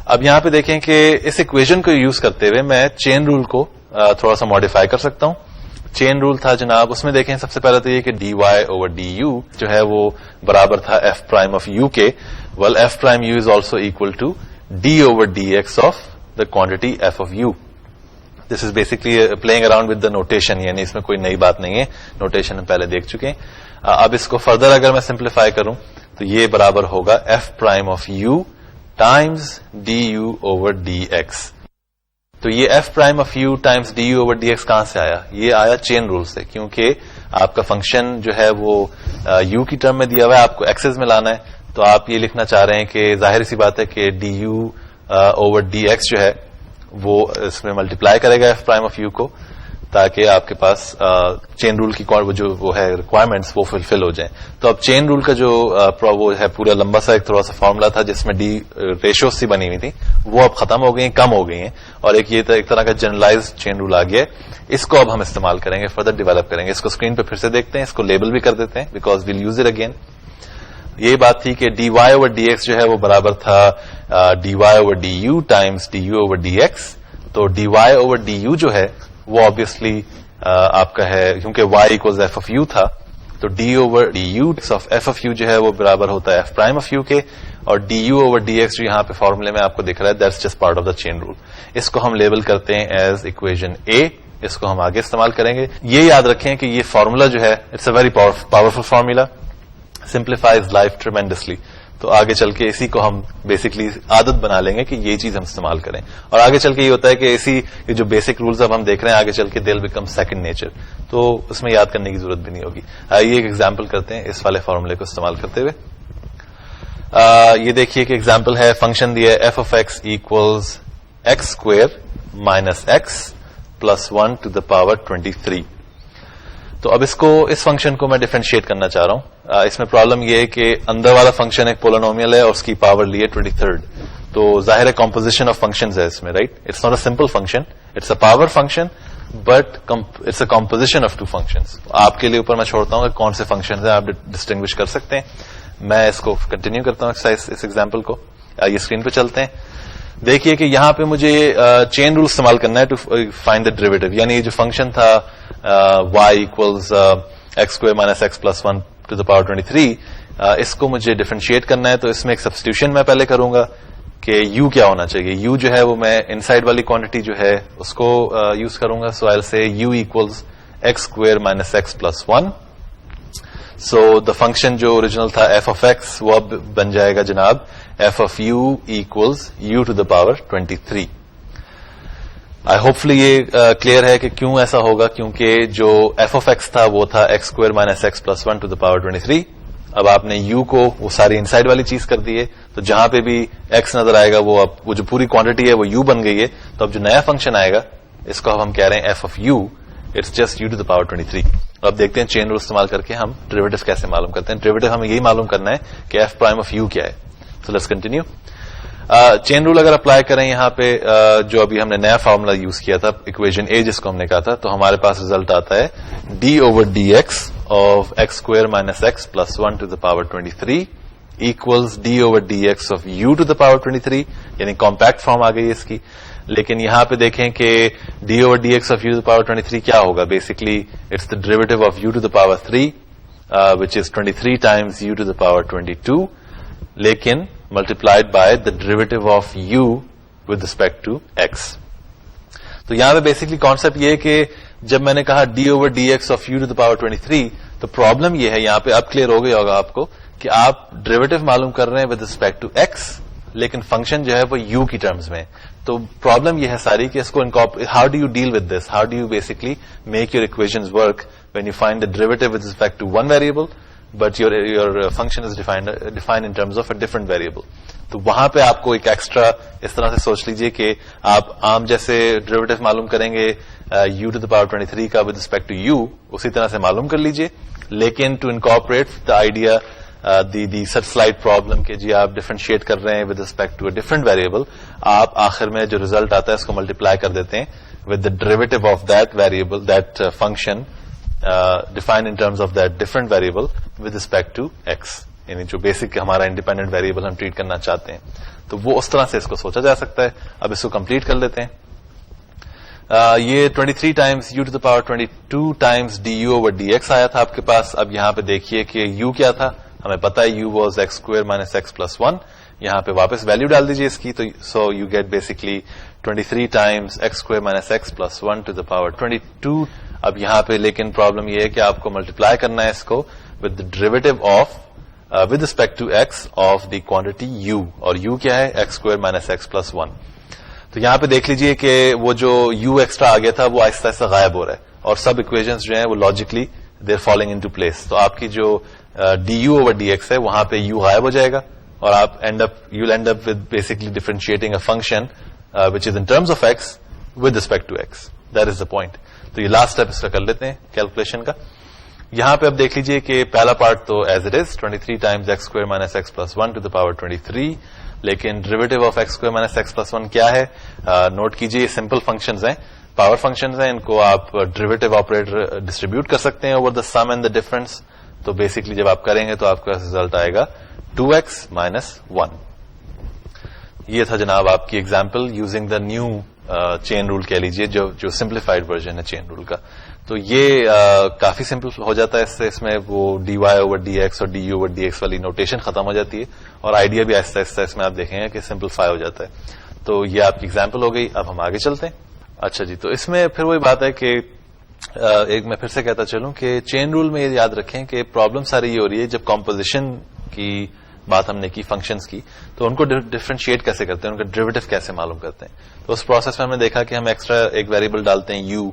اب یہاں پہ دیکھیں کہ اس ایکویژن کو یوز کرتے ہوئے میں چین رول کو تھوڑا سا ماڈیفائی کر سکتا ہوں. چین رول تھا جناب, اس میں دیکھیں سب سے پہلے تو یہ کہ d y over d u جو ہے وہ برابر تھا ایف پرائم آف یو کے. Well f prime u is also equal to d over d x of the quantity f of u. This is basically playing around with the notation, یعنی اس میں کوئی نئی بات نہیں ہے, نوٹیشن ہم پہلے دیکھ چکے ہیں. اب اس کو فردر اگر میں سمپلیفائی کروں تو یہ برابر ہوگا f prime of u times du over dx. تو یہ f prime of u times du over dx کہاں سے آیا؟ یہ آیا چین رول سے, کیونکہ آپ کا فنکشن جو ہے وہ u کی ٹرم میں دیا ہوا ہے, آپ کو ایکسز میں لانا ہے. تو آپ یہ لکھنا چاہ رہے ہیں کہ ظاہر سی بات ہے کہ du اوور ڈی ایکس جو ہے وہ اس میں ملٹیپلائی کرے گا ایف پرائم آف یو کو, تاکہ آپ کے پاس چین رول کی جو وہ ہے ریکوائرمنٹس وہ فلفل ہو جائیں. تو اب چین رول کا جو وہ ہے پورا لمبا سا ایک تھوڑا سا فارمولا تھا جس میں ڈی ریشیوز سی بنی ہوئی تھی, وہ اب ختم ہو گئی ہیں, کم ہو گئی ہیں, اور ایک طرح کا جنرلائز چین رول آ گیا ہے. اس کو اب ہم استعمال کریں گے, فردر ڈیولپ کریں گے. اس کو اسکرین پہ پھر سے دیکھتے ہیں, اس کو لیبل بھی کر دیتے ہیں because we'll use it again. یہی بات تھی کہ d y over d x جو ہے وہ برابر تھا d y over d u times d u over d x. تو d y over d u جو ہے وہ آبویسلی آپ کا ہے, کیونکہ y equals f of u تھا, تو d over d u of f of u جو ہے وہ برابر ہوتا ہے ایف پرائم آف یو کے, اور d u over d x جو یہاں پہ فارمولے میں آپ کو دکھ رہا ہے that's just part of the chain rule. اس کو ہم لیبل کرتے ہیں ایز اکویژن اے. اس کو ہم آگے استعمال کریں گے. یہ یاد رکھیں کہ یہ فارمولا جو ہے it's a very powerful formula, simplifies life tremendously. تو آگے چل کے اسی کو ہم بیسکلی عادت بنا لیں گے کہ یہ چیز ہم استعمال کریں, اور آگے چل کے یہ ہوتا ہے کہ اسی جو بیسک رولز اب ہم دیکھ رہے ہیں آگے چل کے دے ول بیکم سیکنڈ نیچر, تو اس میں یاد کرنے کی ضرورت بھی نہیں ہوگی. آئیے ایک ایگزامپل کرتے ہیں اس والے فارمولے کو استعمال کرتے ہوئے. یہ دیکھیے کہ ایگزامپل ہے, فنکشن دیا ہے f of x equals x square minus x plus 1 to the power 23. تو اب اس فنکشن کو میں ڈیفرینشیٹ کرنا چاہ رہا ہوں. اس میں پرابلم یہ ہے کہ اندر والا فنکشن ایک پولینومیل ہے اور اس کی پاور لی ہے 23. تو ظاہر ہے کمپوزیشن آف فنکشنز ہے اس میں, right. It's not a simple function, it's a power function, but it's a composition of two functions. آپ کے لیے اوپر میں چھوڑتا ہوں کہ کون سے فنکشنز ہیں, آپ ڈسٹنگوش کر سکتے ہیں. میں اس کو کنٹینیو کرتا ہوں ایکسرسائز, اس ایگزامپل کو. آئیے اسکرین پہ چلتے ہیں. دیکھیے کہ یہاں پہ مجھے چین رول استعمال کرنا ہے ٹو فائنڈ دا ڈیریویٹو, یعنی جو فنکشن تھا y equals x square minus x plus 1 to the power 23, اس کو مجھے ڈیفرینشیٹ کرنا ہے. تو اس میں ایک سبسٹیوشن میں پہلے کروں گا کہ یو کیا ہونا چاہیے. یو جو ہے وہ میں ان سائڈ والی کوانٹٹی جو ہے اس کو یوز کروں گا. سو I will say u equals x square minus x plus 1. So the function جو اوریجنل تھا ایف آف ایکس وہ اب بن جائے گا جناب f of u equals u to the power 23. I hopefully یہ کلیئر ہے کہ کیوں ایسا ہوگا, کیونکہ جو ایف آف ایکس تھا وہ تھا x square minus x plus 1 to the power 23. اب آپ نے یو کو وہ ساری انسائڈ والی چیز کر دی ہے, تو جہاں پہ بھی ایکس نظر آئے گا وہ اب وہ جو پوری کوانٹٹی ہے وہ یو بن گئی ہے. تو اب جو نیا فنکشن آئے گا اس کو اب ہم کہہ رہے ہیں f of u, it's just u to the power 23. اب دیکھتے ہیں چین رول استعمال کر کے ہم ڈریویٹو کیسے معلوم کرتے ہیں. ڈریویٹو ہمیں یہی معلوم کرنا ہے کہ ایف پرائم آف یو کیا ہے. So let's continue. Chain rule اگر اپلائی کریں یہاں پہ جو ابھی ہم نے نیا فارمولا یوز کیا تھا اکویژن اے جس کو ہم نے کہا تھا, تو ہمارے پاس ریزلٹ آتا ہے d over d x of x square minus x plus 1 to the power 23 equals d over d x of u to the power 23, یعنی کمپیکٹ فارم آ گئی ہے اس کی. لیکن یہاں پہ دیکھیں کہ d over d x of u to the power 23 کیا ہوگا, basically it's the derivative of u to the power 3 which is 23 times u to the power 22, لیکن multiplied by the derivative of u with respect to x. تو یہاں پہ basically concept یہ ہے کہ جب میں نے کہا d over d x of u to the power 23, تو پرابلم یہ ہے یہاں پہ اب کلیئر ہو گیا ہوگا آپ کو کہ آپ ڈریویٹو معلوم کر رہے ہیں ود ریسپیکٹ ٹو ایکس, لیکن فنکشن جو ہے وہ یو کی ٹرمز میں. تو پرابلم یہ ہے ساری کہ اس کو how do you deal with this, how do you basically make your equations work when you find the derivative with respect to one variable but your function is defined in terms of a different variable. تو وہاں پہ آپ کو ایک extra اس طرح سے سوچ لیجئے کہ آپ عام جیسے ڈریویٹو معلوم کریں گے u ٹو دا پاور 23 کا ود ریسپیکٹ ٹو u, اسی طرح سے معلوم کر لیجئے, لیکن to incorporate the idea the such slight problem کہ جی آپ ڈفرینشیٹ کر رہے ہیں with respect to a different variable, آپ آخر میں جو ریزلٹ آتا ہے اس کو ملٹیپلائی کر دیتے ہیں with the derivative of that variable that function defined in terms of that different variable with respect to x, یعنی جو بیسک ہمارا انڈیپینڈنٹ ویریبل ہم ٹریٹ کرنا چاہتے ہیں. تو وہ اس طرح سے اس کو سوچا جا سکتا ہے. اب اس کو کمپلیٹ کر لیتے ہیں. یہ 23 times u to the power 22 times d u over d x آیا تھا آپ کے پاس. اب یہاں پہ دیکھیے کہ یو کیا تھا, ہمیں پتا ہے you was x square minus x plus 1. یہاں پہ واپس ویلو ڈال دیجیے اس کی, تو so you get basically 23 times x square minus x plus 1 to the power 22. اب یہاں پہ لیکن پرابلم یہ ہے کہ آپ کو ملٹیپلائی کرنا ہے اس کو with derivative of with respect to x of the quantity u, اور یو کیا ہے x square minus x plus 1. تو یہاں پہ دیکھ لیجئے کہ وہ جو یو ایکسٹرا آ گیا تھا وہ آہستہ آہستہ غائب ہو رہا ہے, اور سب اکویژنس جو ہیں وہ logically they are falling in to place. تو آپ کی جو d u over d x ہے وہاں پہ یو غائب ہو جائے گا, اور آپ end up with basically differentiating a function which is in terms of x with respect to x. That is the point. تو یہ لاسٹ اسٹیپ اس کا کر لیتے ہیں کیلکولیشن کا. یہاں پہ اب دیکھ لیجئے کہ پہلا پارٹ تو is it is 23 times x square minus x plus 1 to the power 23, لیکن derivative of x square minus x plus 1 کیا ہے, نوٹ کیجئے یہ سمپل فنکشنز ہیں, پاور فنکشنز ہیں, ان کو آپ ڈریویٹو آپریٹر ڈسٹریبیوٹ کر سکتے ہیں over the some and the difference. تو بیسکلی جب آپ کریں گے تو آپ کا ریزلٹ آئے گا 2x مائنس 1. یہ تھا جناب آپ کی example using the new chain rule کہہ لیجیے, جو سمپلیفائڈ ورژن ہے چین رول کا. تو یہ کافی سمپل ہو جاتا ہے اس سے, اس میں وہ d y over d x اور d u over d x والی نوٹیشن ختم ہو جاتی ہے, اور آئیڈیا بھی آہستہ آہستہ اس میں آپ دیکھیں گے کہ سمپلیفائی ہو جاتا ہے. تو یہ آپ کی ایگزامپل ہو گئی. اب ہم آگے چلتے ہیں. اچھا جی, تو اس میں پھر وہی بات ہے کہ ایک میں پھر سے کہتا چلوں کہ چین رول میں یہ یاد رکھیں کہ پرابلم ساری یہ ہو رہی ہے جب کمپوزیشن کی بات ہم نے کی فنکشنز کی, تو ان کو ڈفرینشیٹ کیسے کرتے ہیں, ان کا ڈریویٹو کیسے معلوم کرتے ہیں. تو اس پروسیس میں ہم نے دیکھا کہ ہم ایکسٹرا ایک ویریبل ڈالتے ہیں یو,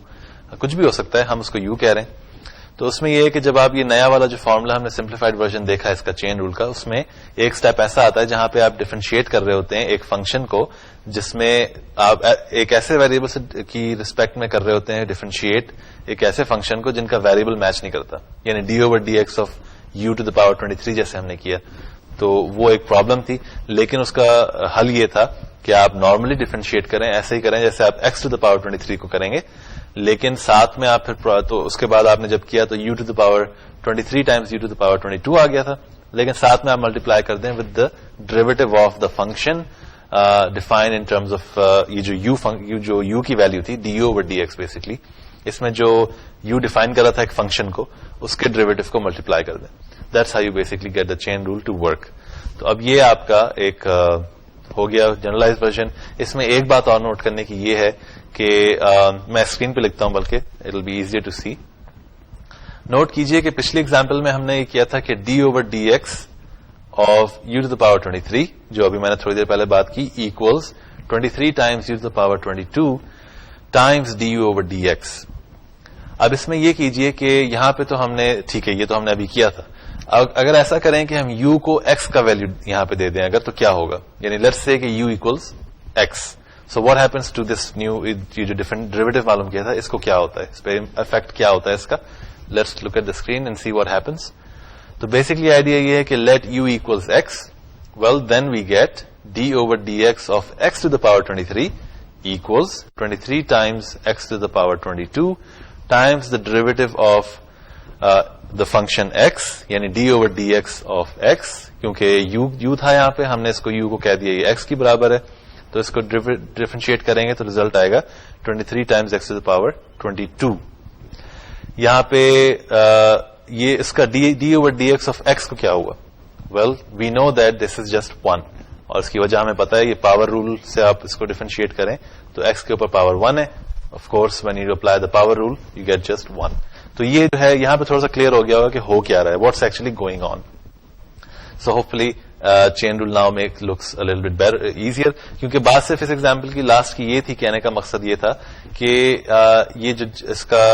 کچھ بھی ہو سکتا ہے, ہم اس کو یو کہہ رہے ہیں. تو اس میں یہ ہے کہ جب آپ یہ نیا والا جو فارمولا ہم نے سمپلیفائڈ ورژن دیکھا اس کا چین رول کا, اس میں ایک اسٹیپ ایسا آتا ہے جہاں پہ آپ ڈفرینشیٹ کر رہے ہوتے ہیں ایک فنکشن کو, جس میں آپ ایک ایسے ویریبل کی ریسپیکٹ میں کر رہے ہوتے ہیں ڈفرینشیٹ ایک ایسے فنکشن کو جن کا ویریبل میچ نہیں کرتا, یعنی d over d x of u to the power 23 جیسے ہم نے کیا. تو وہ ایک پرابلم تھی, لیکن اس کا حل یہ تھا کہ آپ نارملی ڈفرینشیٹ کریں, ایسے ہی کریں جیسے آپ ایکس ٹو دا پاور 23 کو کریں گے, لیکن ساتھ میں آپ پھر تو اس کے بعد آپ نے جب کیا تو u to the power 23 times u to the power 22 آ گیا تھا, لیکن ساتھ میں آپ ملٹیپلائی کر دیں with the derivative of the function defined in terms of یہ جو یو کی ویلو تھی d u over d x. Basically اس میں جو یو ڈیفائن کر رہا تھا ایک فنکشن کو, اس کے ڈریویٹو کو ملٹیپلائی کر دیں. That's how you basically get the chain rule to work. تو اب یہ آپ کا ایک ہو گیا جنرلائز ورژن. اس میں ایک بات اور نوٹ کرنے کی یہ ہے کہ میں اسکرین پہ لکھتا ہوں, بلکہ it will be easier to see. Note کیجئے کہ پچھلی ایگزامپل میں ہم نے یہ کیا تھا کہ d over d x of u to the power 23 جو ابھی میں نے تھوڑی دیر پہلے بات کی equals 23 times u to the power 22 times d u over d x. اب اس میں یہ کیجئے کہ یہاں پہ تو ہم نے ٹھیک ہے یہ تو ہم نے ابھی کیا تھا. اگر ایسا کریں کہ ہم یو کو ایکس کا ویلو یہاں پہ دے دیں اگر تو کیا ہوگا یعنی لیٹس سے کہ u equals x. So what happens to this new جو ڈفرنٹ ڈیریویٹو معلوم کیا تھا اس کو کیا ہوتا ہے اس پہ افیکٹ کیا ہوتا ہے اس کا. Let's look at the screen and see what happens. تو بیسکلی آئیڈیا یہ ہے کہ let u equals x well then we get d over d x of x to the power 23 equals 23 times x to the power 22 times the derivative of the function x یعنی d over d x of x. کیونکہ u تھا یہاں پہ ہم نے اس کو you کو کہہ دیا یہ ایکس کی برابر ہے تو اس کو ڈیفرینشیٹ کریں گے تو ریزلٹ آئے گا 23 times x to the power 22. یہاں پہ یہ اس کا d over d x of x کو کیا ہوا well we know that this is just 1 اور اس کی وجہ ہمیں پتا ہے یہ پاور رول سے آپ اس کو ڈیفرینشیٹ کریں تو ایکس کے اوپر پاور 1 ہے. Of course when you apply the power rule you get just 1. تو یہ جو ہے یہاں پہ تھوڑا سا کلیئر ہو گیا ہوگا کہ ہو کیا رہا ہے what's actually going on. So hopefully chain rule now make looks little bit better easier. کیونکہ بات صرف اس ایگزامپل کی لاسٹ کی یہ تھی کہنے کا مقصد یہ تھا کہ یہ جو اس کا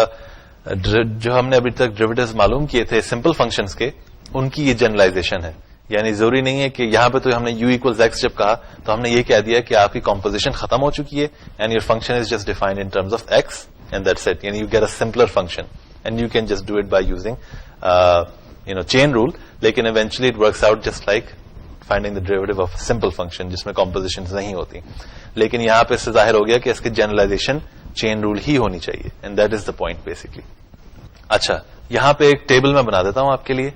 جو ہم نے ابھی تک ڈیریویٹیوز معلوم کیے تھے سمپل فنکشنز کے ان کی یہ جنرلائزیشن ہے. یعنی ضروری نہیں ہے کہ یہاں پہ تو ہم نے یو ایکولز ایکس جب کہا تو ہم نے یہ کہہ دیا کہ آپ کی کمپوزیشن ختم ہو چکی ہے and your function is just defined in terms of x and that's it. یعنی you get a simpler function and you can just do it by using chain rule. لیکن eventually it works out just like finding the derivative of simple function جس میں composition نہیں ہوتی. لیکن یہاں پہ اس سے ظاہر ہو گیا کہ اس کی جنرلائزیشن چین رول ہی ہونی چاہیے and that is the point basically. اچھا یہاں پہ ایک ٹیبل میں بنا دیتا ہوں آپ کے لیے.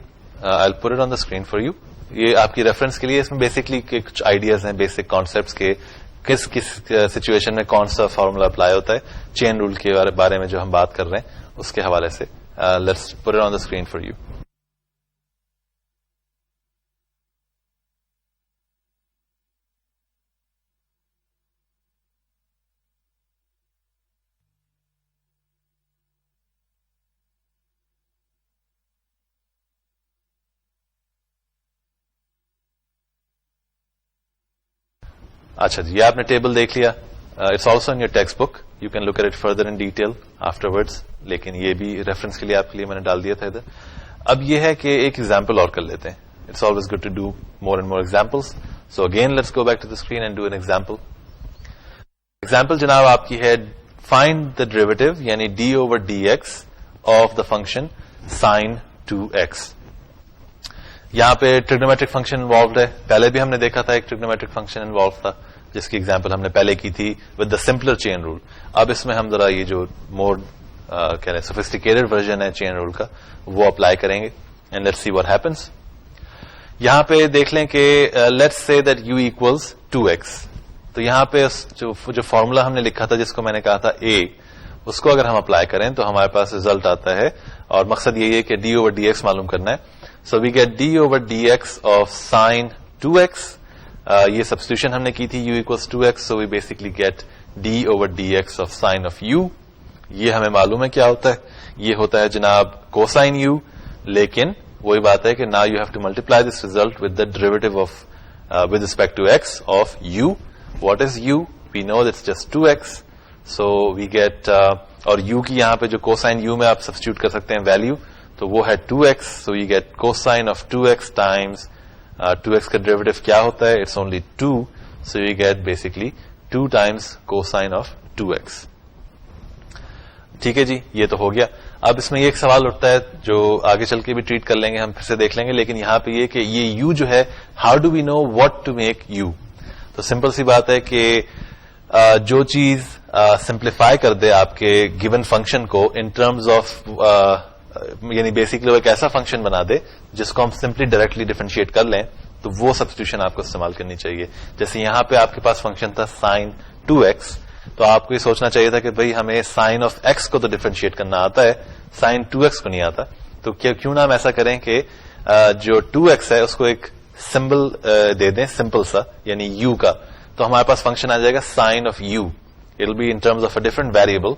I put it on the screen for you. یہ آپ کی ریفرنس کے لیے اس میں بیسکلی کچھ آئیڈیاز ہیں بیسک کانسیپٹس کے کس کس سچویشن میں کون سا فارمولا اپلائی ہوتا ہے چین رول کے بارے میں جو ہم بات کر رہے ہیں اس کے حوالے سے. Let's put it on the screen for you. اچھا جی یہ آپ نے ٹیبل دیکھ لیا. It's also in your textbook you can look at it further in detail afterwards. لیکن یہ بھی ریفرنس کے لیے آپ کے لیے میں نے ڈال دیا تھا ادھر. اب یہ ہے کہ ایک ایگزامپل اور کر لیتے ہیں. It's always good to do more and more examples. So again let's go back to the screen and do an example. Example جناب آپ کی ہے فائنڈ دا ڈیریویٹو یعنی d over d x of the function sine 2x. یہاں پہ trigonometric function involved ہے. پہلے بھی ہم نے دیکھا تھا ایک ٹریگنومیٹرک فنکشن انوالو تھا جس کی ایگزامپل ہم نے پہلے کی تھی ود دا سمپلر چین رول. اب اس میں ہم ذرا یہ جو مور کہہ رہے ہیں سوفسٹیکیٹڈ ورژن ہے چین رول کا وہ اپلائی کریں گے and let's see what happens. یہاں پہ دیکھ لیں کہ let's say that you equals 2x. تو یہاں پہ جو فارمولا ہم نے لکھا تھا جس کو میں نے کہا تھا a اس کو اگر ہم اپلائی کریں تو ہمارے پاس ریزلٹ آتا ہے اور مقصد یہی ہے کہ ڈی اوور ڈی ایکس معلوم کرنا ہے. So we get d over d x of sine 2x. یہ سبسٹیوشن ہم نے کی تھی u equals 2x. So we basically get d over d x of sine of u. یہ ہمیں معلوم ہے کیا ہوتا ہے. یہ ہوتا ہے جناب کوسائن u. لیکن وہی بات ہے کہ نا you have to multiply this result with the derivative of with respect to x of u. What is u? We know that's just 2x. So we get اور u کی یہاں پہ جو کوسائن u میں آپ سبسٹیوٹ کر سکتے ہیں ویلو تو وہ ہے 2x. So you get cosine of 2x times 2x کا ڈیریویٹو کیا ہوتا ہے it's only 2. So you get basically 2 times cosine of 2x. ٹھیک ہے جی یہ تو ہو گیا. اب اس میں یہ ایک سوال اٹھتا ہے جو آگے چل کے بھی ٹریٹ کر لیں گے ہم پھر سے دیکھ لیں گے. لیکن یہاں پہ یہ کہ یہ u جو ہے how do we know what to make u. تو سمپل سی بات ہے کہ جو چیز سمپلیفائی کر دے آپ کے گیون فنکشن کو ان ٹرمز آف یعنی بیسکلی وہ ایک ایسا فنکشن بنا دے جس کو ہم سمپلی ڈائریکٹلی ڈیفرینشیٹ کر لیں تو وہ سبسٹیوشن آپ کو استعمال کرنی چاہیے. جیسے یہاں پہ آپ کے پاس فنکشن تھا سائن 2x تو آپ کو یہ سوچنا چاہیے تھا کہ بھئی ہمیں سائن آف x کو تو ڈیفرینشیٹ کرنا آتا ہے سائن 2x کو نہیں آتا. تو کیوں نہ ہم ایسا کریں کہ جو 2x ہے اس کو ایک سمبل دے دیں سمپل سا یعنی u کا. تو ہمارے پاس فنکشن آ جائے گا sine of u It will be in terms of a different variable,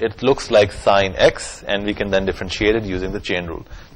it looks like sin x and we can then differentiate it using the chain rule.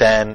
tan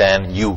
tan u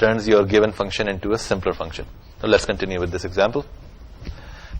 turns your given function into a simpler function. So let's continue with this example.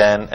tan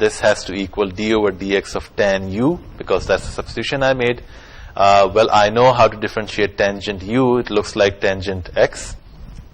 This has to equal d over dx of tan u because that's the substitution I made. Well, I know how to differentiate tangent u. It looks like tangent x.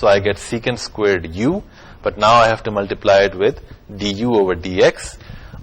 so I get secant squared u. But now I have to multiply it with du over dx.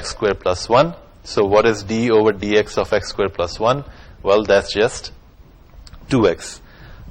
x square plus 1. So what is d over dx of x square plus 1? Well, that's just 2x.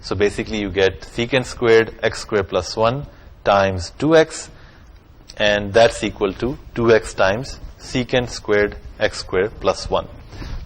So basically you get secant squared x square plus 1 times 2x, and that's equal to 2x times secant squared x square plus 1.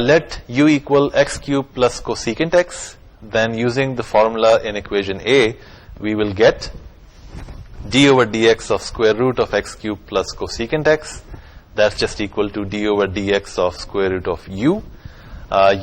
Let u equal x cube plus cosecant x. Then using the formula in equation A, we will get d over dx of square root of x cube plus cosecant x. That's just equal to d over dx of square root of u.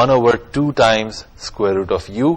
1 over 2 times square root of u,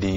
du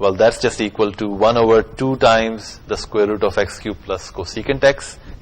Well, that's just equal to 1 over 2 times the square root of x cube plus cosecant x.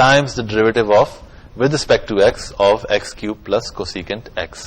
times the derivative of with respect to x of x cube plus cosecant x.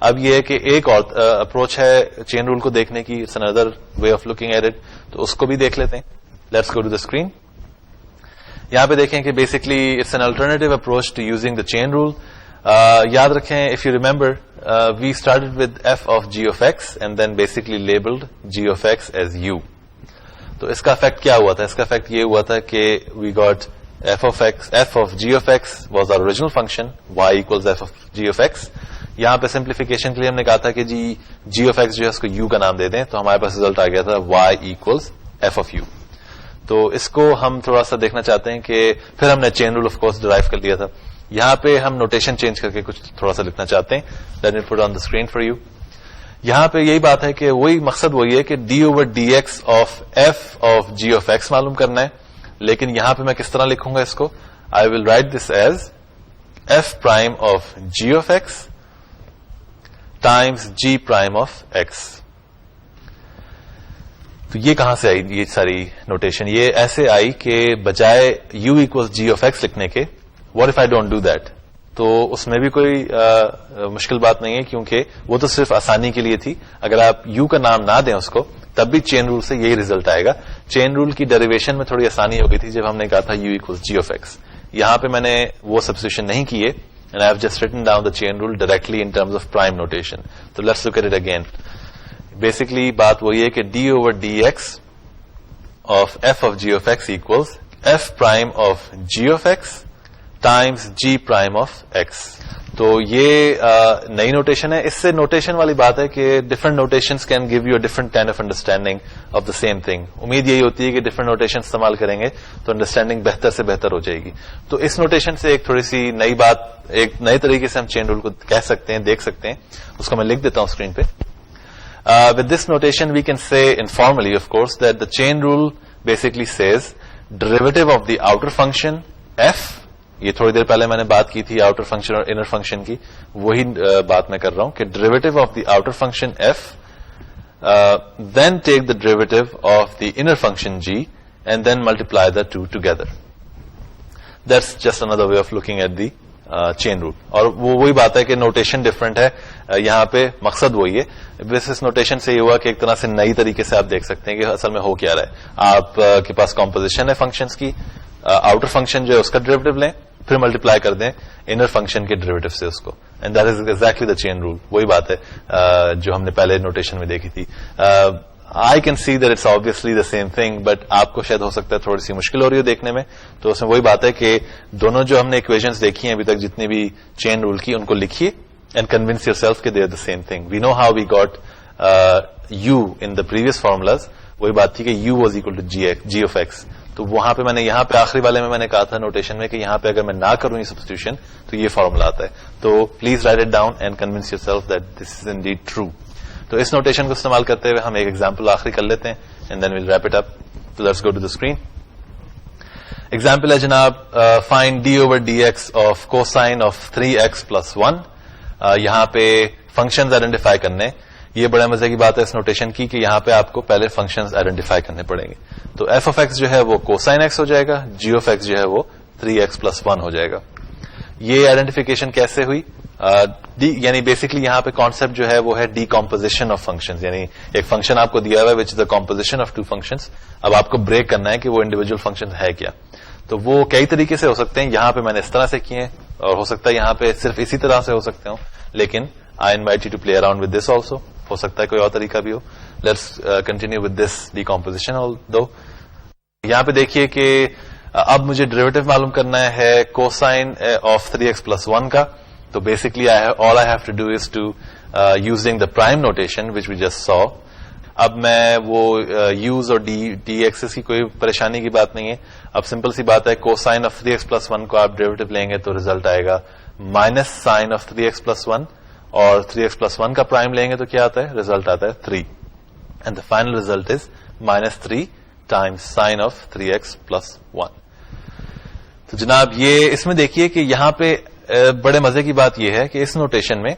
اب یہ ہے کہ ایک اور approach ہے chain rule کو دیکھنے کی, it's another way of looking at it, تو اس کو بھی دیکھ لیتے ہیں. Let's go to the screen. یہاں پہ دیکھیں کہ basically it's an alternative approach to using the chain rule. یاد رکھیں, if you remember we started with f of g of x and then basically labelled g of x as u. تو اس کا effect کیا ہوا تھا؟ اس کا effect یہ ہوا تھا کہ we got f of g of x was our original function, y equals f of g of x. یہاں پہ سمپلیفیکیشن کے لیے ہم نے کہا تھا کہ جی آف ایکس جو ہے اس کو یو کا نام دے دیں, تو ہمارے پاس ریزلٹ آ گیا تھا y equals f of u. تو اس کو ہم تھوڑا سا دیکھنا چاہتے ہیں کہ پھر ہم نے chain rule of course derive کر لیا تھا. یہاں پہ ہم نوٹیشن چینج کر کے کچھ تھوڑا سا لکھنا چاہتے ہیں. Let me put on the screen for you. یہاں پہ یہی بات ہے کہ وہی مقصد وہی ہے کہ d over d x of f of g of x معلوم کرنا ہے, لیکن یہاں پہ میں کس طرح لکھوں گا اس کو؟ I will write this as f prime of g of x times g prime of x. تو یہ کہاں سے آئی یہ ساری نوٹیشن؟ یہ ایسے آئی کہ بجائے u equals g of x لکھنے کے, what if I don't do that, تو اس میں بھی کوئی مشکل بات نہیں ہے, کیونکہ وہ تو صرف آسانی کے لیے تھی. اگر آپ یو کا نام نہ دیں اس کو تب بھی چین رول سے یہی ریزلٹ آئے گا. چین رول کی ڈیریویشن میں تھوڑی آسانی ہو گئی تھی جب ہم نے کہا تھا u equals g of x. یہاں پہ میں نے وہ سبسٹیوشن نہیں کی ہے, and I have just written down the chain rule directly in terms of prime notation. تو let's look at it again. Basically بات وہی ہے کہ d over d x of f of g of x equals f prime of g of x times g prime of x. تو یہ نئی notation ہے. اس سے نوٹیشن والی بات ہے کہ different notations can give you a different kind of understanding of the same thing. امید یہی ہوتی ہے کہ ڈفرنٹ نوٹیشن استعمال کریں گے تو انڈرسٹینڈنگ بہتر سے بہتر ہو جائے گی. تو اس نوٹیشن سے ایک تھوڑی سی نئی بات, ایک نئے طریقے سے ہم چین رول کو کہہ سکتے ہیں, دیکھ سکتے ہیں. اس کو میں لکھ دیتا ہوں اسکرین پہ. With this notation we can say informally of course that the chain rule basically says derivative of the outer function f, یہ تھوڑی دیر پہلے میں نے بات کی تھی آؤٹر فنکشن اور انر فنکشن کی, وہی بات میں کر رہا ہوں کہ derivative of the outer function f then take the derivative of the inner function g and then multiply the two together. That's just another way of looking at the chain rule. اور وہ وہی بات ہے کہ notation different ہے یہاں پہ, مقصد وہی ہے. اس نوٹیشن سے یہ ہوا کہ ایک طرح سے نئی طریقے سے آپ دیکھ سکتے ہیں کہ اصل میں ہو کیا رہا ہے. آپ کے پاس کمپوزیشن ہے فنکشنز کی, آؤٹر فنکشن جو ہے اس کا ڈریویٹو لیں, پھر ملٹیپلائی کر دیں انر فنکشن کے ڈریویٹو سے اس کو, and that is exactly the chain rule. وہی بات ہے جو ہم نے پہلے نوٹیشن میں دیکھی تھی. I can see that it's obviously the same thing, but آپ کو شاید ہو سکتا ہے تھوڑی سی مشکل ہو رہی ہو دیکھنے میں. تو اس میں وہی بات ہے کہ دونوں جو ہم نے اکویشنز دیکھی ہیں ابھی تک جتنی بھی چین رول کی, ان کو لکھیے اینڈ کنوینس یور سیلف کہ they are the same thing. We know how we got u in the previous formulas. وہی بات تھی کہ u was equal to g of x. تو وہاں پہ میں نے یہاں پہ آخری والے میں نے کہا تھا نوٹیشن میں کہ یہاں پہ اگر میں نہ کروں یہ سبسٹیوشن تو یہ فارمولا آتا ہے. تو please write it down and convince your self that this is indeed true. تو اس نوٹیشن کو استعمال کرتے ہوئے ہم ایک ایگزامپل آخری کر لیتے ہیں and then we'll wrap it up. تو let's go to the screen. Example ہے جناب, find d over d x of cosine of 3x + 1. یہاں پہ فنکشنز آئیڈینٹیفائی کرنے. یہ بڑے مزے کی بات ہے اس نوٹیشن کی کہ یہاں پہ آپ کو پہلے فنکشنز آئیڈینٹیفائی کرنے پڑیں گے. تو ایف آف ایکس جو ہے وہ کوسائن ایکس ہو جائے گا, جی آف ایکس جو ہے وہ 3x + 1 ہو جائے گا. یہ آئیڈینٹیفیکیشن کیسے ہوئی؟ یعنی بیسکلی یہاں پہ کانسیپٹ جو ہے وہ ہے ڈیکمپوزیشن آف فنکشنز. یعنی ایک فنکشن آپ کو دیا ہوا ہے which is the composition of two functions. اب آپ کو بریک کرنا ہے کہ وہ انڈیویجل فنکشن ہے کیا. تو وہ کئی طریقے سے ہو سکتے ہیں. یہاں پہ میں نے اس طرح سے کیے ہیں اور ہو سکتا ہے یہاں پہ صرف اسی طرح سے ہو سکتے ہوں, لیکن I invite you to play around with this also. ہو سکتا ہے کوئی اور طریقہ بھی ہو. Let's continue with this decomposition دو. یہاں پہ دیکھیے کہ اب مجھے ڈریویٹو معلوم کرنا ہے کوسائن آف 3x + 1 کا. تو basically all I have to do is to using the prime notation which we just saw. اب میں وہ یوز اور ڈی ایکسس کی کوئی پریشانی کی بات نہیں ہے. اب سمپل سی بات ہے, کوسائن آف 3x + 1 کو آپ ڈریویٹو لیں گے تو ریزلٹ آئے گا مائنس سائن آف 3x + 1, اور 3x + 1 کا پرائم لیں گے تو کیا آتا ہے؟ ریزلٹ آتا ہے 3, and the final result is -3 Times sine of 3x + 1. تو جناب یہ اس میں دیکھیے کہ یہاں پہ بڑے مزے کی بات یہ ہے کہ اس نوٹیشن میں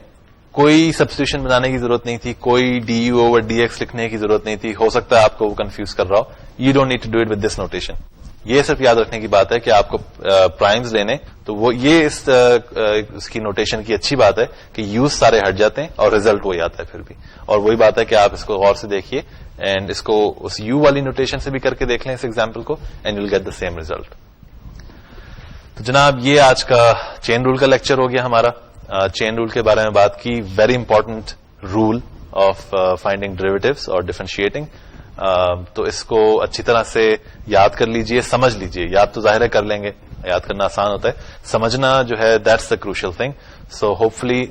کوئی سبسٹیوشن بنانے کی ضرورت نہیں تھی, کوئی D u over d x لکھنے کی ضرورت نہیں تھی. ہو سکتا ہے آپ کو وہ کنفیوز کر رہا ہو. You don't need to do it with this notation. یہ صرف یاد رکھنے کی بات ہے کہ آپ کو پرائمز لینے تو وہ یہ اس کی نوٹیشن کی اچھی بات ہے کہ یوز سارے ہٹ جاتے ہیں اور ریزلٹ وہی آتا ہے پھر بھی. اور وہی بات ہے کہ آپ اس کو غور سے دیکھیے اینڈ اس کو اس یو والی نوٹیشن سے بھی کر کے دیکھ لیں اس ایگزامپل کو and you will get the same result. تو جناب یہ آج کا چین رول کا لیکچر ہو گیا ہمارا. چین رول کے بارے میں بات کی, very important rule of finding derivatives اور ڈیفرینشیٹنگ. تو اس کو اچھی طرح سے یاد کر لیجئے, سمجھ لیجئے. یاد تو ظاہر ہے کر لیں گے, یاد کرنا آسان ہوتا ہے, سمجھنا جو ہے that's the crucial thing. So hopefully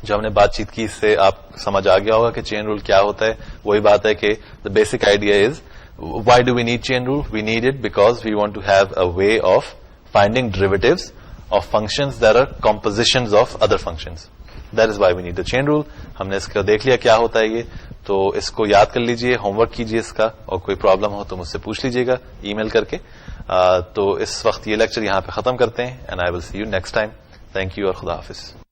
جو ہم نے بات چیت کی اس سے آپ سمجھ آ گیا ہوگا کہ چین رول کیا ہوتا ہے. وہی بات ہے کہ the basic idea is why do we need chain rule. We need it because we want to have a way of finding derivatives of functions that are compositions of other functions. That is why we need the chain rule. ہم نے اس کا دیکھ لیا کیا ہوتا ہے یہ, تو اس کو یاد کر لیجئے, ہوم ورک کیجئے اس کا, اور کوئی پرابلم ہو تو مجھ سے پوچھ لیجئے گا ای میل کر کے. تو اس وقت یہ لیکچر یہاں پہ ختم کرتے ہیں, and I will see you next time. Thank you اور خدا حافظ.